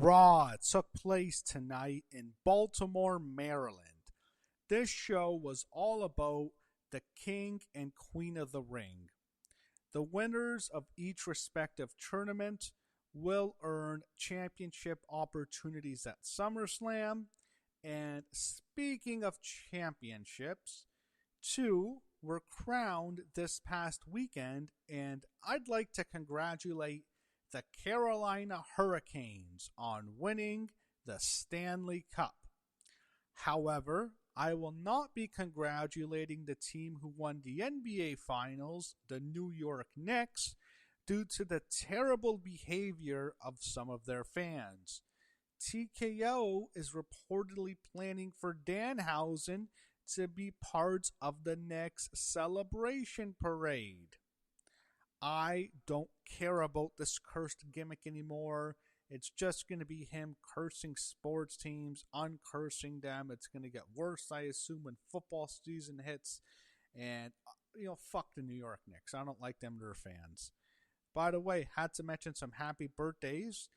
Raw took place tonight in Baltimore, Maryland. This show was all about the King and Queen of the Ring. The winners of each respective tournament will earn championship opportunities at SummerSlam. And speaking of championships, two were crowned this past weekend, and I'd like to congratulate the Carolina Hurricanes on winning the Stanley Cup. However, I will not be congratulating the team who won the NBA Finals, the New York Knicks, due to the terrible behavior of some of their fans. TKO is reportedly planning for Danhausen to be part of the Knicks celebration parade. I don't care about this cursed gimmick anymore. It's just going to be him cursing sports teams, uncursing them. It's going to get worse, I assume, when football season hits. And, fuck the New York Knicks. I don't like them, their fans. By the way, had to mention some happy birthdays.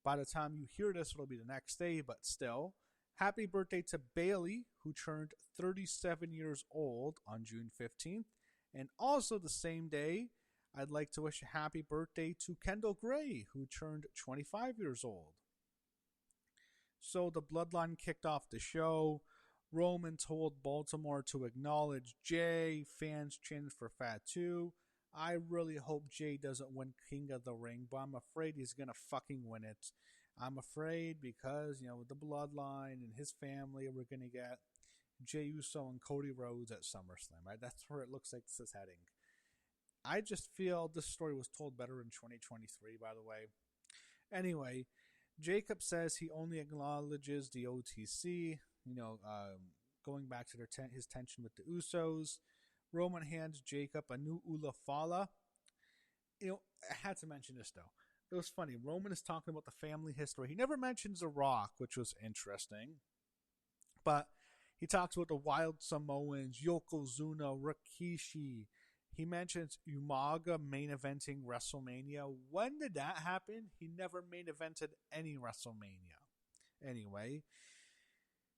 By the time you hear this, it'll be the next day, but still. Happy birthday to Bailey, who turned 37 years old on June 15th. And also the same day, I'd like to wish a happy birthday to Kendall Gray, who turned 25 years old. So the Bloodline kicked off the show. Roman told Baltimore to acknowledge Jay. Fans chanted for Fatu. I really hope Jay doesn't win King of the Ring, but I'm afraid he's going to fucking win it. I'm afraid because, with the Bloodline and his family, we're going to get Jey Uso and Cody Rhodes at SummerSlam. Right? That's where it looks like this is heading. I just feel this story was told better in 2023, by the way. Anyway, Jacob says he only acknowledges the OTC, going back to his tension with the Usos. Roman hands Jacob a new Ulafala. I had to mention this, though. It was funny. Roman is talking about the family history. He never mentions The Rock, which was interesting. But he talks about the Wild Samoans, Yokozuna, Rikishi. He mentions Umaga main eventing WrestleMania. When did that happen? He never main evented any WrestleMania. Anyway,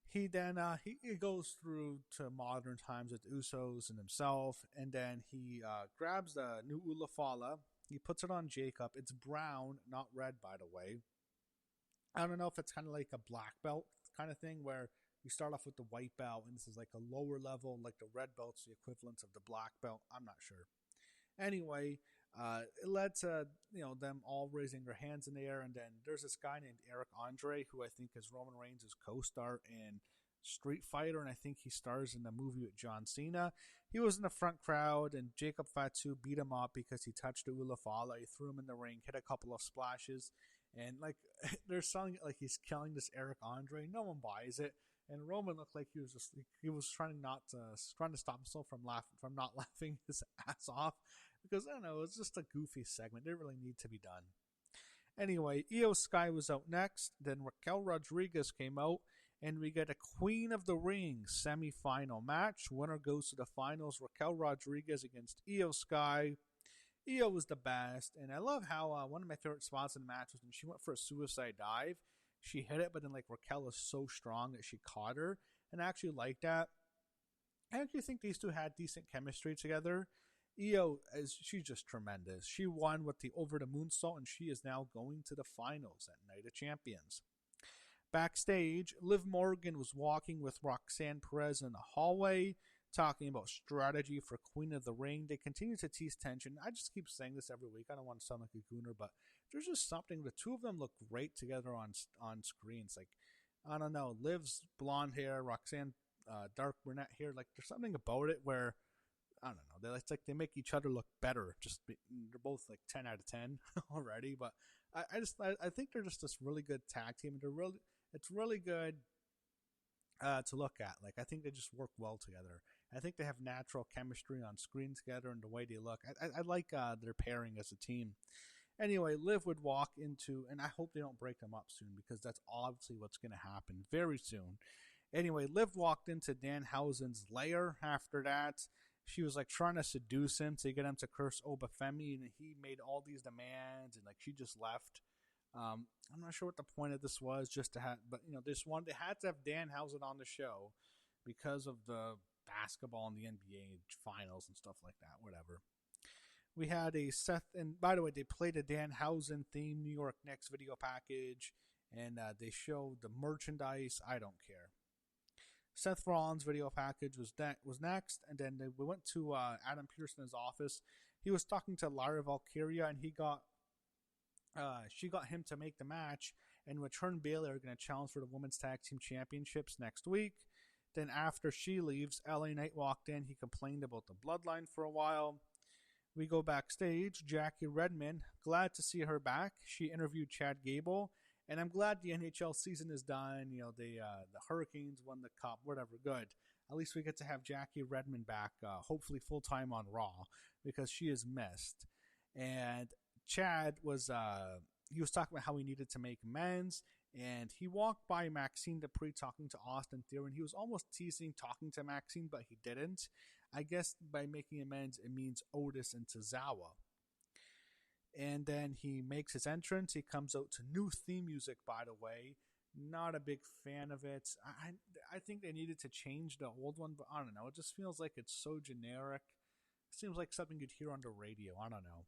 he then he goes through to modern times with Usos and himself, and then he grabs the new Ulafala. He puts it on Jacob. It's brown, not red, by the way. I don't know if it's kind of like a black belt kind of thing where you start off with the white belt, and this is like a lower level, like the red belt's the equivalent of the black belt. I'm not sure. Anyway, it led to them all raising their hands in the air, and then there's this guy named Eric Andre, who I think is Roman Reigns' co-star in Street Fighter, and I think he stars in the movie with John Cena. He was in the front crowd, and Jacob Fatu beat him up because he touched the Ulafala. He threw him in the ring, hit a couple of splashes, and they're selling it like he's killing this Eric Andre. No one buys it. And Roman looked like he was trying to stop himself from not laughing his ass off, because I don't know, it's just a goofy segment. It didn't really need to be done. Anyway, Io Sky was out next. Then Raquel Rodriguez came out, and we get a Queen of the Ring semi-final match. Winner goes to the finals. Raquel Rodriguez against Io Sky. Io was the best, and I love how one of my favorite spots in the match was when she went for a suicide dive. She hit it, but then Raquel is so strong that she caught her, and I actually like that. I actually think these two had decent chemistry together. Io, she's just tremendous. She won with the Over the Moonsault, and she is now going to the finals at Night of Champions. Backstage, Liv Morgan was walking with Roxanne Perez in the hallway, talking about strategy for Queen of the Ring. They continue to tease tension. I just keep saying this every week. I don't want to sound like a gooner, but there's just something. The two of them look great together on screens. I don't know. Liv's blonde hair, Roxanne dark brunette hair. There's something about it where, I don't know. They make each other look better. They're both 10 out of 10 already. But I think they're just this really good tag team. It's really good to look at. I think they just work well together. I think they have natural chemistry on screen together and the way they look. I like their pairing as a team. Anyway, Liv would walk into, and I hope they don't break them up soon, because that's obviously what's going to happen very soon. Anyway, Liv walked into Danhausen's lair after that. She was trying to seduce him to get him to curse Obafemi, and he made all these demands, and she just left. I'm not sure what the point of this was, just to have, but they had to have Danhausen on the show because of the basketball and the NBA finals and stuff like that. Whatever. We had a Seth, and by the way, they played a Danhausen theme New York Knicks video package, and they showed the merchandise. I don't care. Seth Rollins' video package was next, and then we went to Adam Pearson's office. He was talking to Lyra Valkyria, and she got him to make the match. And Return Bayley are going to challenge for the Women's Tag Team Championships next week. Then after she leaves, LA Knight walked in. He complained about the bloodline for a while. We go backstage. Jackie Redmond, glad to see her back. She interviewed Chad Gable. And I'm glad the NHL season is done. The Hurricanes won the cup, whatever, good. At least we get to have Jackie Redmond back, hopefully full-time on Raw, because she is missed. And Chad was talking about how he needed to make amends, and he walked by Maxine Dupree talking to Austin Theory, and he was almost teasing talking to Maxine, but he didn't. I guess by making amends, it means Otis and Tozawa. And then he makes his entrance. He comes out to new theme music, by the way. Not a big fan of it. I think they needed to change the old one, but I don't know. It just feels like it's so generic. It seems like something you'd hear on the radio. I don't know.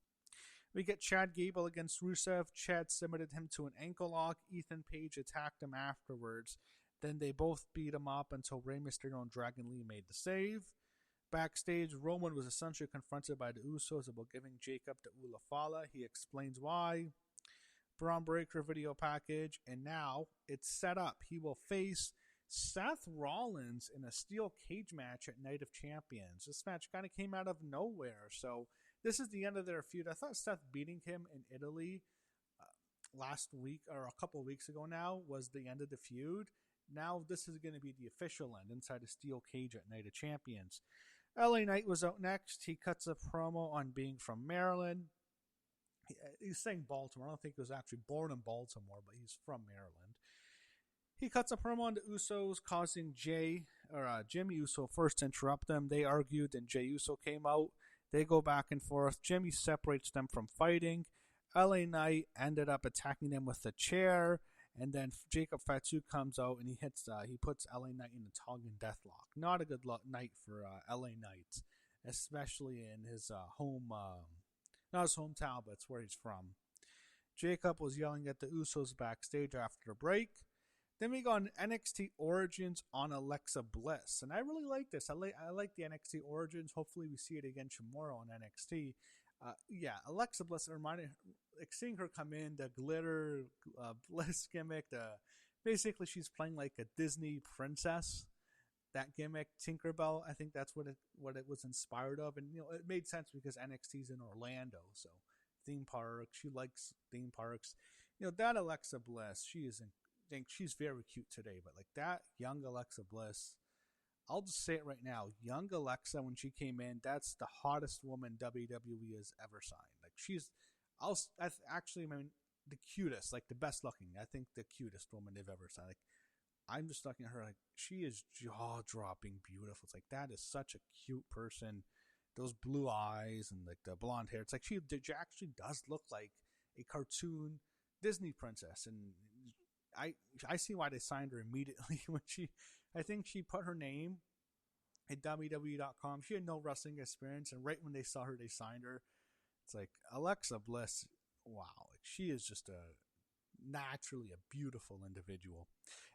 We get Chad Gable against Rusev. Chad submitted him to an ankle lock. Ethan Page attacked him afterwards. Then they both beat him up until Rey Mysterio and Dragon Lee made the save. Backstage, Roman was essentially confronted by the Usos about giving Jacob to Ulafala. He explains why. Braun Breaker video package, and now it's set up. He will face Seth Rollins in a steel cage match at Night of Champions. This match kind of came out of nowhere, so this is the end of their feud. I thought Seth beating him in Italy last week, or a couple of weeks ago now, was the end of the feud. Now this is going to be the official end inside a steel cage at Night of Champions. LA Knight was out next. He cuts a promo on being from Maryland. He's saying Baltimore. I don't think he was actually born in Baltimore, but he's from Maryland. He cuts a promo on the Usos, causing Jimmy Uso first to interrupt them. They argued, and Jey Uso came out. They go back and forth. Jimmy separates them from fighting. LA Knight ended up attacking them with a chair. And then Jacob Fatu comes out and he puts LA Knight in a Tongan deathlock. Not a good night for LA Knight, especially in his not his hometown, but it's where he's from. Jacob was yelling at the Usos backstage after the break. Then we got an NXT Origins on Alexa Bliss, and I really like this. I like the NXT Origins. Hopefully, we see it again tomorrow on NXT. Alexa Bliss reminded, like, seeing her come in, the glitter Bliss gimmick. Basically, she's playing like a Disney princess. That gimmick, Tinkerbell, I think that's what it was inspired of, and it made sense because NXT's in Orlando, so theme park. She likes theme parks. That Alexa Bliss, she's very cute today, but like that young Alexa Bliss, I'll just say it right now. Young Alexa, when she came in, that's the hottest woman WWE has ever signed. Like the cutest, like the best looking. I think the cutest woman they've ever signed. Like, I'm just looking at her like she is jaw dropping beautiful. It's like that is such a cute person. Those blue eyes and like the blonde hair. It's like she actually does look like a cartoon Disney princess, and I see why they signed her immediately when I think she put her name at WWE.com. She had no wrestling experience, and right when they saw her, they signed her. It's like Alexa Bliss. Wow, like she is just naturally a beautiful individual.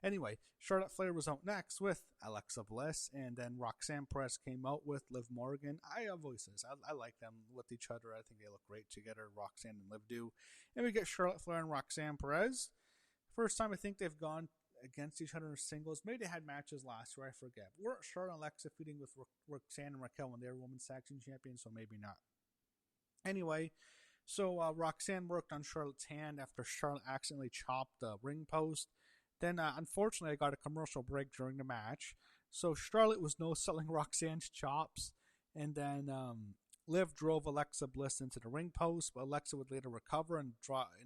Anyway, Charlotte Flair was out next with Alexa Bliss, and then Roxanne Perez came out with Liv Morgan. I have voices. I like them with each other. I think they look great together, Roxanne and Liv do. And we get Charlotte Flair and Roxanne Perez. First time I think they've gone against each other in singles. Maybe they had matches last year, I forget. We're Charlotte and Alexa feuding with Roxanne and Raquel when they were Women's Tag Team Champions, so maybe not. Anyway, so Roxanne worked on Charlotte's hand after Charlotte accidentally chopped the ring post. Then, unfortunately, I got a commercial break during the match. So Charlotte was no-selling Roxanne's chops. And then Liv drove Alexa Bliss into the ring post, but Alexa would later recover and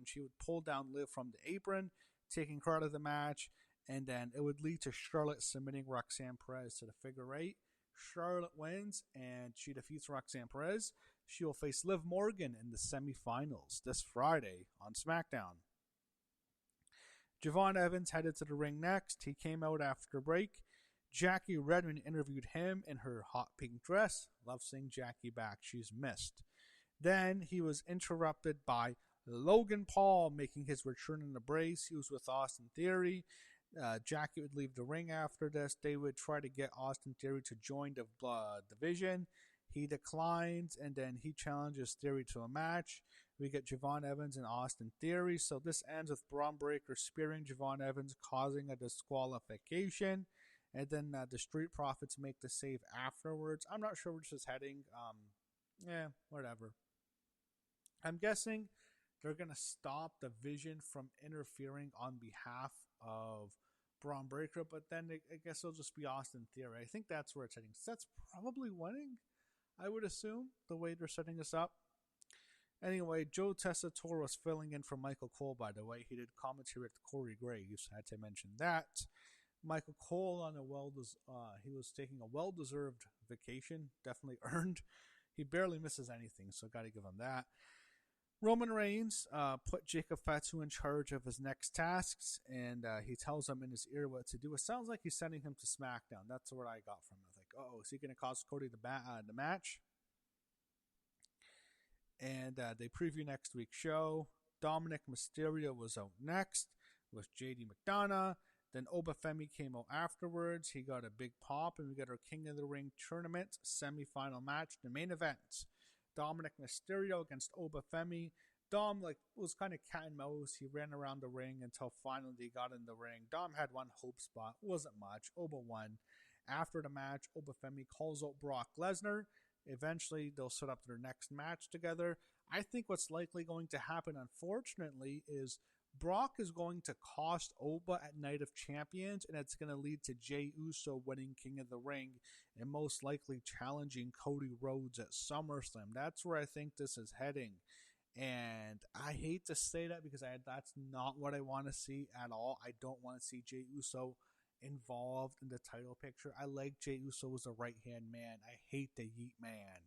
she would pull down Liv from the apron, taking her out of the match. And then it would lead to Charlotte submitting Roxanne Perez to the figure 8. Charlotte wins, and she defeats Roxanne Perez. She will face Liv Morgan in the semifinals this Friday on SmackDown. Javon Evans headed to the ring next. He came out after a break. Jackie Redmond interviewed him in her hot pink dress. Love seeing Jackie back. She's missed. Then he was interrupted by Logan Paul making his return in the brace. He was with Austin Theory. Jackie would leave the ring after this. They would try to get Austin Theory to join the division. He declines, and then he challenges Theory to a match. We get Javon Evans and Austin Theory. So this ends with Braun Breaker spearing Javon Evans, causing a disqualification. And then the Street Profits make the save afterwards. I'm not sure where this is heading. Whatever. I'm guessing they're going to stop the Vision from interfering on behalf of Braun Breaker, but then I guess it'll just be Austin Theory. I think that's where it's heading. That's probably winning, I would assume, the way they're setting this up. Anyway, Joe Tessitore was filling in for Michael Cole, by the way. He did commentary with Corey Graves. I had to mention that. Michael Cole he was taking a well-deserved vacation, definitely earned. He barely misses anything, so got to give him that. Roman Reigns put Jacob Fatu in charge of his next tasks, and he tells him in his ear what to do. It sounds like he's sending him to SmackDown. That's what I got from it. Like, is he going to cost Cody the match? And they preview next week's show. Dominic Mysterio was out next with JD McDonough. Then Obafemi came out afterwards. He got a big pop, and we got our King of the Ring tournament semi-final match, the main event. Dominic Mysterio against Obafemi. Dom was kind of cat and mouse. He ran around the ring until finally he got in the ring. Dom had one hope spot. Wasn't much. Oba won. After the match, Obafemi calls out Brock Lesnar. Eventually, they'll set up their next match together. I think what's likely going to happen, unfortunately, is Brock is going to cost Oba at Night of Champions, and it's going to lead to Jey Uso winning King of the Ring and most likely challenging Cody Rhodes at SummerSlam. That's where I think this is heading. And I hate to say that because that's not what I want to see at all. I don't want to see Jey Uso involved in the title picture. I like Jey Uso as the right-hand man. I hate the Yeet Man.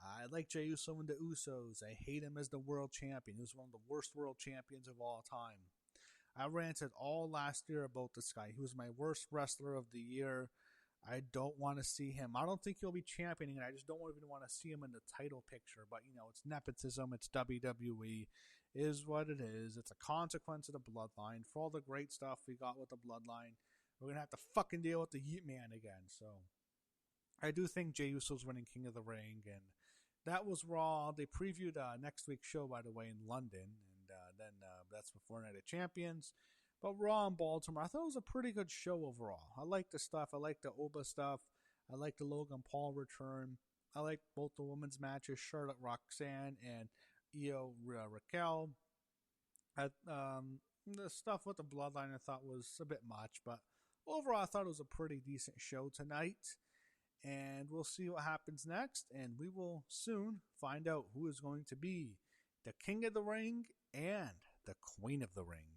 I like Jey Uso and the Usos. I hate him as the world champion. He was one of the worst world champions of all time. I ranted all last year about this guy. He was my worst wrestler of the year. I don't want to see him. I don't think he'll be championing it. I just don't even want to see him in the title picture. But, it's nepotism. It's WWE. It is what it is. It's a consequence of the bloodline. For all the great stuff we got with the bloodline, we're going to have to fucking deal with the Yeet Man again. So, I do think Jey Uso's winning King of the Ring. And that was Raw. They previewed next week's show, by the way, in London. And then that's before Night of Champions. But Raw in Baltimore, I thought it was a pretty good show overall. I like the stuff. I like the Oba stuff. I like the Logan Paul return. I like both the women's matches, Charlotte Roxanne and Io Raquel. The stuff with the Bloodline I thought was a bit much. But overall, I thought it was a pretty decent show tonight. And we'll see what happens next. And we will soon find out who is going to be the King of the Ring and the Queen of the Ring.